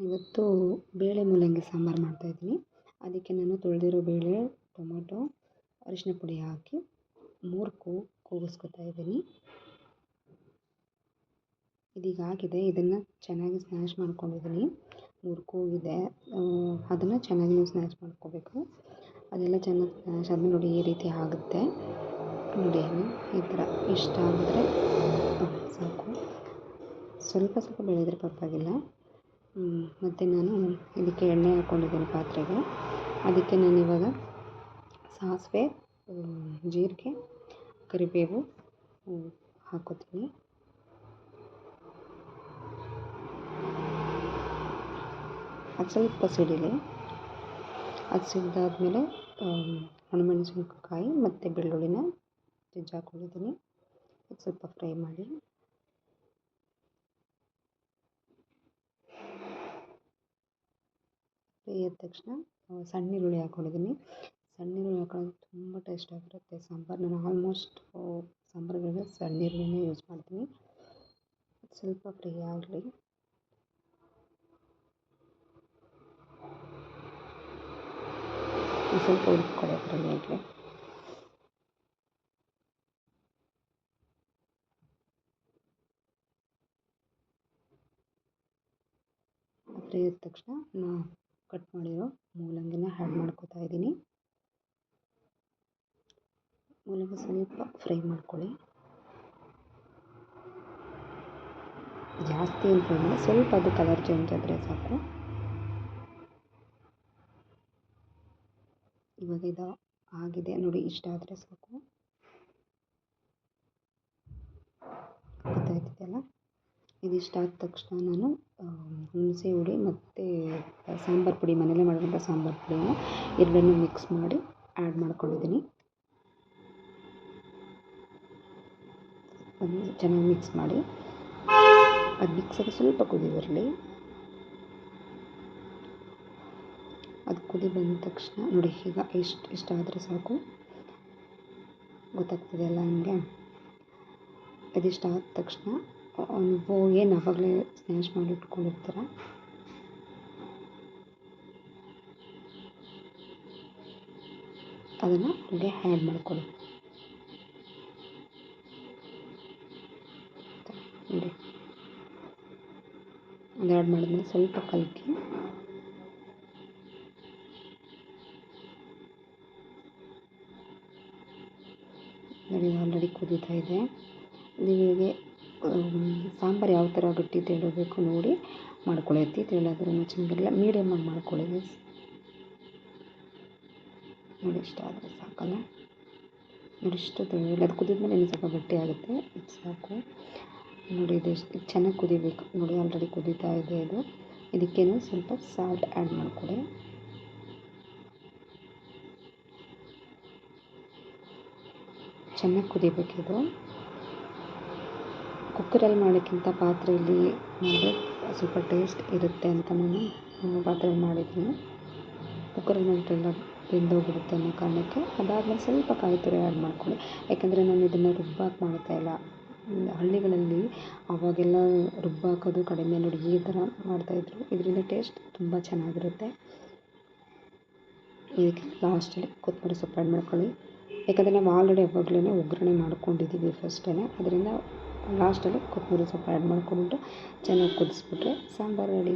ಇವತ್ತು ಬೇಳೆ ಮೂಲಂಗಿ ಸಾಂಬಾರು ಮಾಡ್ತಾಯಿದ್ದೀನಿ. ಅದಕ್ಕೆ ನಾನು ತೊಳೆದಿರೋ ಬೇಳೆ, ಟೊಮೊಟೊ, ಅರಿಶಿನ ಪುಡಿ ಹಾಕಿ 3 ಕೂಗಿಸ್ಕೊತಾ ಇದ್ದೀನಿ. ಇದೀಗ ಆಗಿದೆ. ಇದನ್ನು ಚೆನ್ನಾಗಿ ಸ್ಮ್ಯಾಶ್ ಮಾಡ್ಕೊಂಡಿದ್ದೀನಿ. 3 ಕೂಗಿದೆ, ಅದನ್ನು ಚೆನ್ನಾಗಿ ನೀವು ಸ್ಮ್ಯಾಶ್ ಮಾಡ್ಕೋಬೇಕು. ಅದೆಲ್ಲ ಚೆನ್ನಾಗಿ ಸ್ಮ್ಯಾಶ್ ಆದಮೇಲೆ ನೋಡಿ ಈ ರೀತಿ ಆಗುತ್ತೆ. ನೋಡಿ ಈ ಥರ ಇಷ್ಟ ಆಗಿದ್ರೆ ಸಾಕು. ಸ್ವಲ್ಪ ಬೆಳೆದರೆ ಪರವಾಗಿಲ್ಲ. ಮತ್ತು ನಾನು ಇದಕ್ಕೆ ಎಣ್ಣೆ ಹಾಕ್ಕೊಂಡಿದ್ದೀನಿ ಪಾತ್ರೆಗೆ. ಅದಕ್ಕೆ ನಾನಿವಾಗ ಸಾಸಿವೆ, ಜೀರಿಗೆ, ಕರಿಬೇವು ಹಾಕೋತೀನಿ. ಅದು ಸ್ವಲ್ಪ ಸಿಡಿಲಿ. ಅದು ಸಿಡಿದಾದ್ಮೇಲೆ ಒಣಮೆಣಸಿನ್ಕಾಯಿ ಮತ್ತು ಬೆಳ್ಳುಳ್ಳಿನ ಜಜ್ಜಿ ಹಾಕ್ಕೊಂಡಿದ್ದೀನಿ. ಅದು ಸ್ವಲ್ಪ ಫ್ರೈ ಮಾಡಿ. ಫ್ರೈ ಆದ ತಕ್ಷಣ ಸಣ್ಣ ಈರುಳ್ಳಿ ಹಾಕ್ಕೊಂಡಿದ್ದೀನಿ. ಸಣ್ಣ ಈರುಳ್ಳಿ ಹಾಕೊಳ್ಳೋದು ತುಂಬ ಟೇಸ್ಟ್ ಆಗಿರುತ್ತೆ ಸಾಂಬಾರು. ನಾನು ಆಲ್ಮೋಸ್ಟ್ ಸಾಂಬಾರುಗಳಿಗೆ ಸಣ್ಣ ಈರುಳ್ಳಿನೇ ಯೂಸ್ ಮಾಡ್ತೀನಿ. ಸ್ವಲ್ಪ ಫ್ರೈ ಆಗಲಿ. ಸ್ವಲ್ಪ ಹುರ್ಕೊಳ್ಳಿ ಅದರಲ್ಲಿ ಆಗಲಿ. ಫ್ರೈ ಆದ ತಕ್ಷಣ ನಾನು ಕಟ್ ಮಾಡಿರೋ ಮೂಲಂಗಿನ ಆ್ಯಡ್ ಮಾಡ್ಕೊತಾ ಇದ್ದೀನಿ. ಮೂಲಂಗಿ ಸ್ವಲ್ಪ ಫ್ರೈ ಮಾಡ್ಕೊಳ್ಳಿ. ಜಾಸ್ತಿ ಏನು ಫ್ರೈ ಮಾಡಿ, ಸ್ವಲ್ಪ ಅದು ಕಲರ್ ಚೇಂಜ್ ಆದರೆ ಸಾಕು. ಇವಾಗ ಇದು ಆಗಿದೆ ನೋಡಿ, ಇಷ್ಟ ಆದರೆ ಸಾಕು. ಗೊತ್ತಾಯ್ತಿದೆಯಲ್ಲ? ಇದಿಷ್ಟ ಆದ ತಕ್ಷಣ ನಾನು ಹುಣಸೆ ಹುಳಿ ಮತ್ತು ಸಾಂಬಾರು ಪುಡಿ, ಮನೇಲೇ ಮಾಡಿರೋಂಥ ಸಾಂಬಾರು ಪುಡಿನ ಎರಡನ್ನೂ ಮಿಕ್ಸ್ ಮಾಡಿ ಆ್ಯಡ್ ಮಾಡ್ಕೊಂಡಿದ್ದೀನಿ. ಅದನ್ನು ಚೆನ್ನಾಗಿ ಮಿಕ್ಸ್ ಮಾಡಿ, ಅದು ಮಿಕ್ಸಾಗಿ ಸ್ವಲ್ಪ ಕುದಿ ಬರಲಿ. ಅದು ಕುದಿ ಬಂದ ತಕ್ಷಣ ನೋಡಿ, ಈಗ ಇಷ್ಟ ಆದರೆ ಸಾಕು. ಗೊತ್ತಾಗ್ತಿದೆಯಲ್ಲ ನಿಮಗೆ? ಇದಿಷ್ಟ ಆದ ತಕ್ಷಣ ನೀವು ಏನು ಆವಾಗಲೇ ಸ್ಮ್ಯಾಶ್ ಮಾಡಿ ಇಟ್ಕೊಂಡಿರ್ತೀರ ಅದನ್ನು ಹೀಗೆ ಆ್ಯಡ್ ಮಾಡ್ಕೊಳ್ಳಿ. ನೋಡಿ, ಅದು ಆ್ಯಡ್ ಮಾಡಿದ್ಮೇಲೆ ಸ್ವಲ್ಪ ಕಲಕಿ ನೋಡಿ, ಆಲ್ರೆಡಿ ಕುದೀತಾ ಇದೆ. ನಿಮಗೆ ಸಾಂಬಾರು ಯಾವ ಥರ ಗಟ್ಟಿ ತೆಳ್ಳಬೇಕು ನೋಡಿ ಮಾಡ್ಕೊಳ್ಳಿ. ಅತಿ ತೆಳ್ಳಾದ್ರೂ ಚೆನ್ನಾಗಿರಲ್ಲ, ಮೀಡಿಯಮಾಗಿ ಮಾಡ್ಕೊಳ್ಳಿ. ನೋಡಿ, ಇಷ್ಟ ಆದರೆ ಸಾಕಲ್ಲ. ನೋಡಿ, ಇಷ್ಟು ತೆಳ್ಳಗೆ ಅದು ಕುದಿದ್ಮೇಲೆ ಇನ್ನೂ ಸ್ವಲ್ಪ ಗಟ್ಟಿ ಆಗುತ್ತೆ. ಇದು ಸಾಕು ನೋಡಿ. ಇದು ಚೆನ್ನಾಗಿ ಕುದಿಬೇಕು ನೋಡಿ. ಆಲ್ರೆಡಿ ಕುದೀತಾ ಇದೆ ಇದು. ಇದಕ್ಕೇನು ಸ್ವಲ್ಪ ಸಾಲ್ಟ್ ಆ್ಯಡ್ ಮಾಡ್ಕೊಳ್ಳಿ. ಚೆನ್ನಾಗಿ ಕುದಿಬೇಕಿದು. ಕುಕ್ಕರಲ್ಲಿ ಮಾಡೋಕ್ಕಿಂತ ಪಾತ್ರೆಯಲ್ಲಿ ಮಾಡಿದ್ರೆ ಸ್ವಲ್ಪ ಟೇಸ್ಟ್ ಇರುತ್ತೆ ಅಂತ ನಾನು ಪಾತ್ರೆಯಲ್ಲಿ ಮಾಡಿದ್ದೀನಿ. ಕುಕ್ಕರಲ್ಲಿ ಮಾಡಿದ್ರೆ ಬೆಂದೋಗ್ಬಿಡುತ್ತೆ ಅನ್ನೋ ಕಾರಣಕ್ಕೆ. ಅದಾದಮೇಲೆ ಸ್ವಲ್ಪ ಕಾಯಿ ತುರಿ ಆ್ಯಡ್ ಮಾಡ್ಕೊಳ್ಳಿ. ಯಾಕೆಂದರೆ ನಾನು ಇದನ್ನು ರುಬ್ಬಾಕಿ ಮಾಡ್ತಾಯಿಲ್ಲ. ಹಳ್ಳಿಗಳಲ್ಲಿ ಅವಾಗೆಲ್ಲ ರುಬ್ಬಾಕೋದು ಕಡಿಮೆ ನೋಡಿ, ಈ ಥರ ಮಾಡ್ತಾಯಿದ್ರು. ಇದರಿಂದ ಟೇಸ್ಟ್ ತುಂಬ ಚೆನ್ನಾಗಿರುತ್ತೆ. ಇದಕ್ಕೆ ಲಾಸ್ಟಲ್ಲಿ ಕೊತ್ತಂಬರಿ ಸೊಪ್ಪು ಆ್ಯಡ್ ಮಾಡ್ಕೊಳ್ಳಿ. ಯಾಕಂದರೆ ನಾವು ಆಲ್ರೆಡಿ ಅವಾಗಲೇ ಒಗ್ಗರಣೆ ಮಾಡ್ಕೊಂಡಿದ್ದೀವಿ ಫಸ್ಟೇ. ಅದರಿಂದ ಲಾಸ್ಟಲ್ಲಿ ಕೊತ್ತಂಬರಿ ಸೊಪ್ಪು ಆ್ಯಡ್ ಮಾಡಿಕೊಂಡು ಚೆನ್ನಾಗಿ ಕುದಿಸ್ಬಿಟ್ರೆ ಸಾಂಬಾರು ರೆಡಿ.